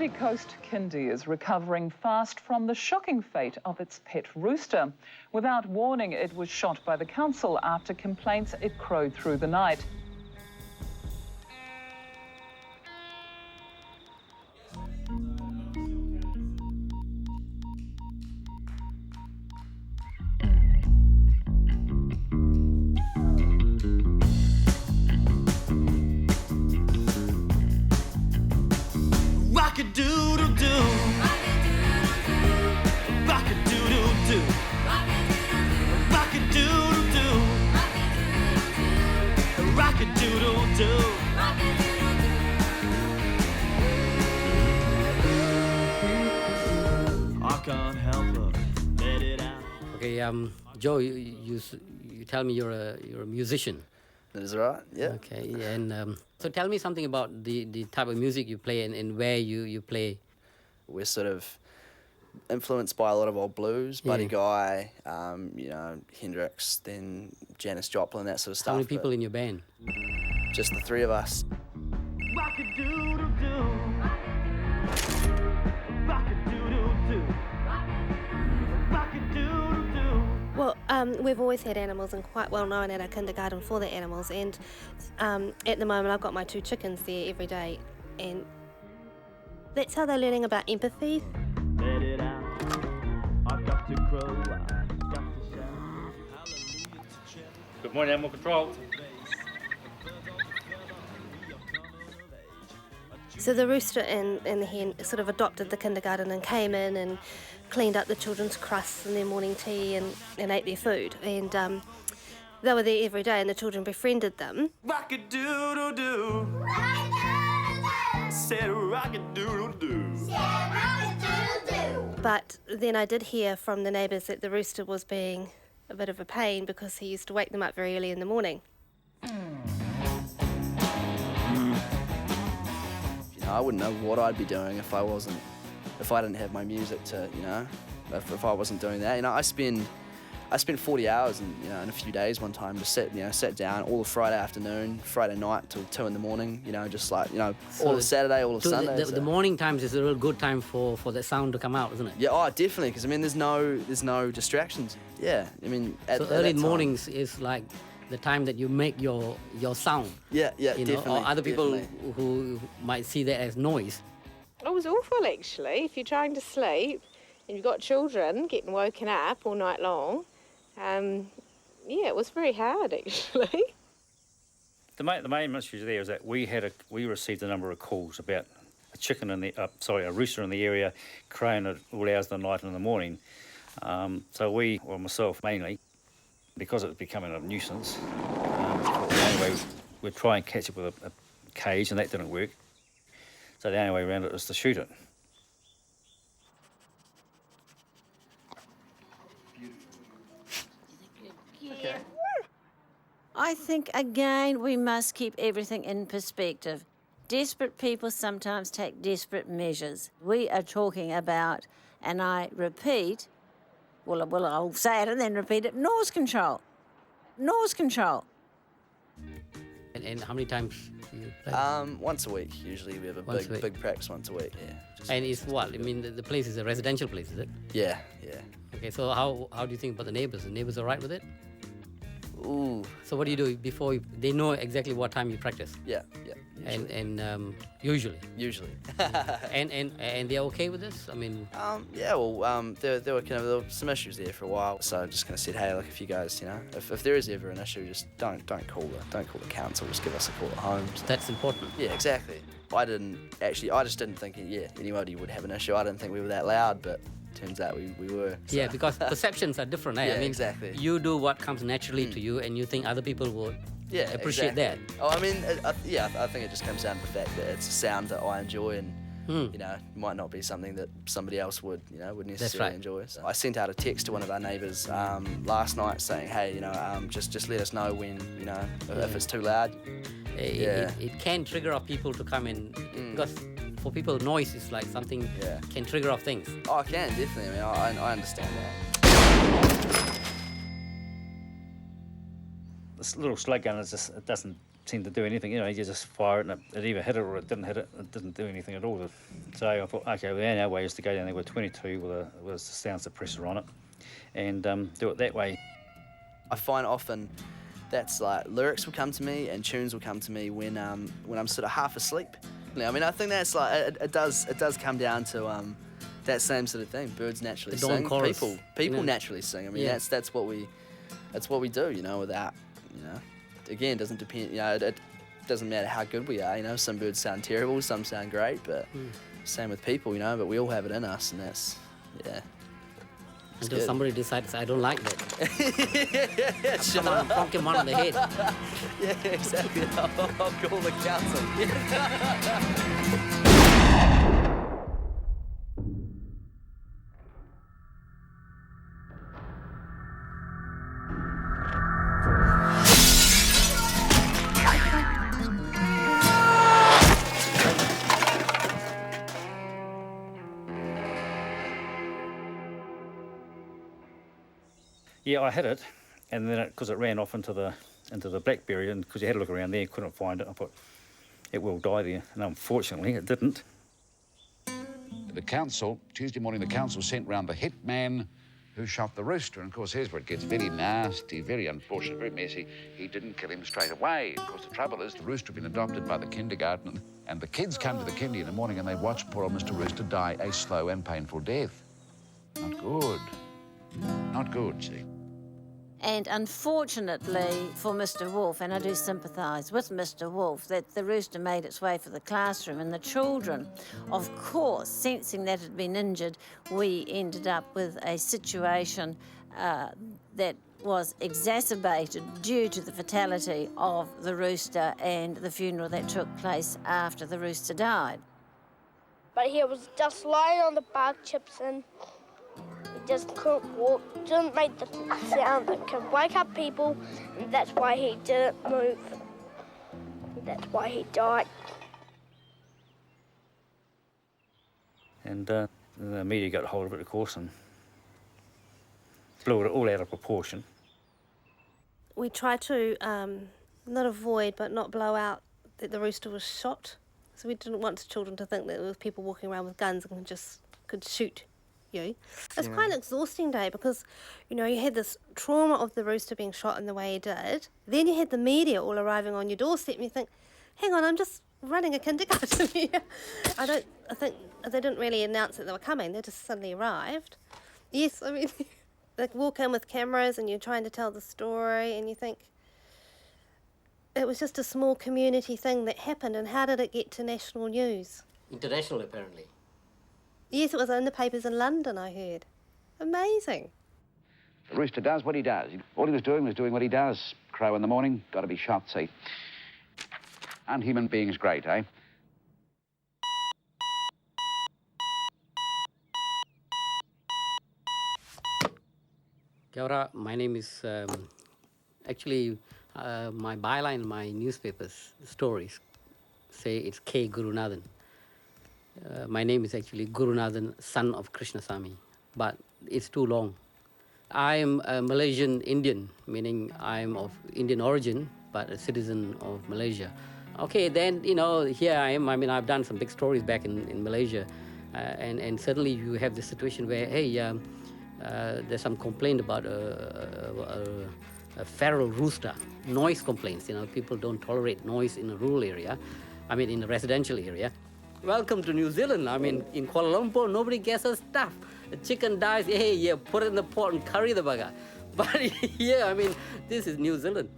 Raumati Coast Kindy is recovering fast from the shocking fate of its pet rooster. Without warning, it was shot by the council after complaints it crowed through the night. Rock-a-doodle-doo, rock-a-doodle-doo, rock-a-doodle-doo, rock-a-doodle-doo. I can't help but let it out. Okay, Joe, you tell me you're a musician. That is right, yeah. Okay, and so tell me something about the type of music you play and where you play. We're sort of influenced by a lot of old blues, Buddy Guy, you know, Hendrix, then Janis Joplin, that sort of stuff. How many people in your band? Just the three of us. Rock-a-doodle-doo, rock-a-doodle-doo, rock-a-doodle-doo. Well, we've always had animals and quite well known at our kindergarten for the animals, and at the moment I've got my 2 chickens there every day, and that's how they're learning about empathy. Let it out. I've got to crow, I've got to shout. Good morning, Animal Control. So the rooster and the hen sort of adopted the kindergarten and came in and cleaned up the children's crusts and their morning tea and ate their food, and they were there every day and the children befriended them. Rock-a-doodle-doo, said rock-a-doodle-doo. But then I did hear from the neighbours that the rooster was being a bit of a pain because he used to wake them up very early in the morning. You know, I wouldn't know what I'd be doing if I didn't have my music to, you know, if I wasn't doing that. You know, I spent 40 hours in a few days one time, just sat down all of Friday afternoon, Friday night till 2 in the morning, you know, just like, you know, So all of Saturday, all of Sunday. The morning times is a real good time for the sound to come out, isn't it? Yeah, oh, definitely, because I mean, there's no distractions. Yeah, I mean, so early mornings is like the time that you make your sound. Yeah, you definitely. know, or other people definitely. who might see that as noise. It was awful, actually. If you're trying to sleep and you've got children getting woken up all night long, yeah, it was very hard, actually. The main issue there is that we received a number of calls about a rooster in the area crowing at all hours of the night and in the morning. So myself mainly, because it was becoming a nuisance, the only way we'd try and catch it with a cage, and that didn't work. So the only way around it was to shoot it. Okay. I think, again, we must keep everything in perspective. Desperate people sometimes take desperate measures. We are talking about, and I repeat, well, I'll say it and then repeat it, noise control. Noise control. And how many times do you play? Once a week, usually. We have a big practice once a week, yeah. And it's what? I mean, the place is a residential place, is it? Yeah. Okay, so how do you think about the neighbours? The neighbours are right with it? Ooh. So what do you do before they know exactly what time you practice? Yeah. Usually. Usually. and they're okay with this? I mean. Yeah. Well, there were some issues there for a while, so I just kind of said, hey, look, if you guys, you know, if there is ever an issue, just don't call the council. Just give us a call at home. That's important. Yeah, exactly. I just didn't think anybody would have an issue. I didn't think we were that loud, but turns out we were. So. Yeah, because perceptions are different. Eh? Yeah, I mean, exactly. You do what comes naturally to you, and you think other people would appreciate that. Oh, I mean, I think it just comes down to the fact that it's a sound that I enjoy, and you know, might not be something that somebody else would necessarily enjoy. So I sent out a text to one of our neighbours last night saying, hey, you know, just let us know when, you know, if it's too loud. It can trigger off people to come in because for people, noise is like something can trigger off things. Oh, it can, definitely. I mean, I understand that. This little slug gun it doesn't seem to do anything. You know, you just fire it and it either hit it or it didn't hit it. It didn't do anything at all. So I thought, okay, well, our way is to go down there with 22 with a sound suppressor on it and do it that way. I find often that's like lyrics will come to me and tunes will come to me when I'm sort of half asleep. I mean, I think that's like it does come down to that same sort of thing. Birds naturally sing. People naturally sing. I mean, that's what we do. You know, without again, it doesn't depend. It doesn't matter how good we are. You know, some birds sound terrible, some sound great, but same with people. You know, but we all have it in us, and that's Until somebody decides, I don't like that. Shut Come on, bonk him on the head. Yeah, exactly. I'll call the council. Yeah, I hit it, and then because it ran off into the blackberry, and because you had to look around there, couldn't find it. I thought it will die there, and unfortunately, it didn't. The council, Tuesday morning, the council sent round the hitman who shot the rooster, and of course, here's where it gets very nasty, very unfortunate, very messy. He didn't kill him straight away. Of course, the trouble is the rooster had been adopted by the kindergarten, and the kids come to the kindy in the morning and they watch poor old Mr. Rooster die a slow and painful death. Not good. Not good, see. And unfortunately for Mr. Wolf, and I do sympathise with Mr. Wolf, that the rooster made its way for the classroom, and the children, of course, sensing that it had been injured, we ended up with a situation that was exacerbated due to the fatality of the rooster and the funeral that took place after the rooster died. But he was just lying on the bark chips and he just couldn't walk, didn't make the sound that could wake up people, and that's why he didn't move. That's why he died. And the media got hold of it, of course, and blew it all out of proportion. We tried to not avoid but not blow out that the rooster was shot. So we didn't want the children to think that there was people walking around with guns and could shoot you. It's quite an exhausting day because, you know, you had this trauma of the rooster being shot in the way he did. Then you had the media all arriving on your doorstep and you think, hang on, I'm just running a kindergarten here. I think they didn't really announce that they were coming. They just suddenly arrived. Yes, I mean, they walk in with cameras and you're trying to tell the story and you think, it was just a small community thing that happened, and how did it get to national news? International, apparently. Yes, it was in the papers in London, I heard. Amazing. The rooster does what he does. All he was doing what he does. Crow in the morning, got to be shot, see. Unhuman beings great, eh? Kia ora, my name is, actually, my byline in my newspapers, stories, say it's K. Gurunathan. My name is actually Gurunathan, son of Krishnasamy, but it's too long. I am a Malaysian Indian, meaning I'm of Indian origin, but a citizen of Malaysia. Okay, then, you know, here I am. I mean, I've done some big stories back in Malaysia, and suddenly you have this situation where, hey, there's some complaint about a feral rooster, noise complaints. You know, people don't tolerate noise in a rural area, I mean, in a residential area. Welcome to New Zealand. I mean, in Kuala Lumpur, nobody gets a stuff. A chicken dies, hey, yeah, put it in the pot and curry the bugger. But yeah, I mean, this is New Zealand.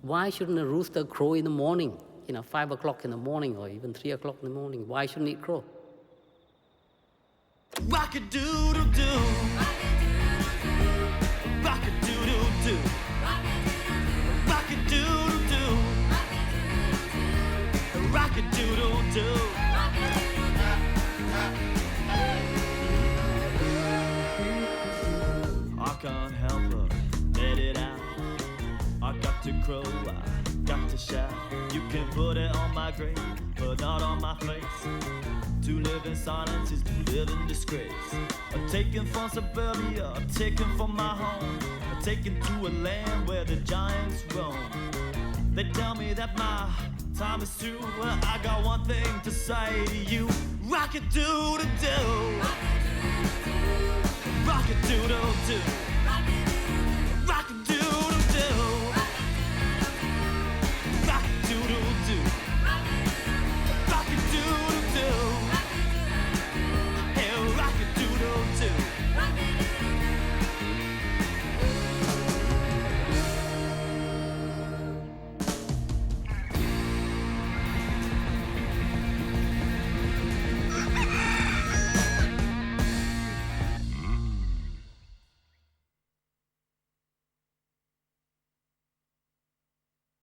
Why shouldn't a rooster crow in the morning? You know, 5 o'clock in the morning or even 3 o'clock in the morning. Why shouldn't it crow? Rock-a-doodle-doo. Rock-a-doodle-doo. Rock-a-doodle-doo. Rock-a-doodle-doo. I can't help but let it out. I got to crow, I got to shout. You can put it on my grave, but not on my face. To live in silence is to live in disgrace. I'm taken from suburbia, I'm taken from my home. I'm taken to a land where the giants roam. They tell me that my time is through. Well, I got one thing to say to you. Rock-a-doodle-doo. Rock-a-doodle-doo.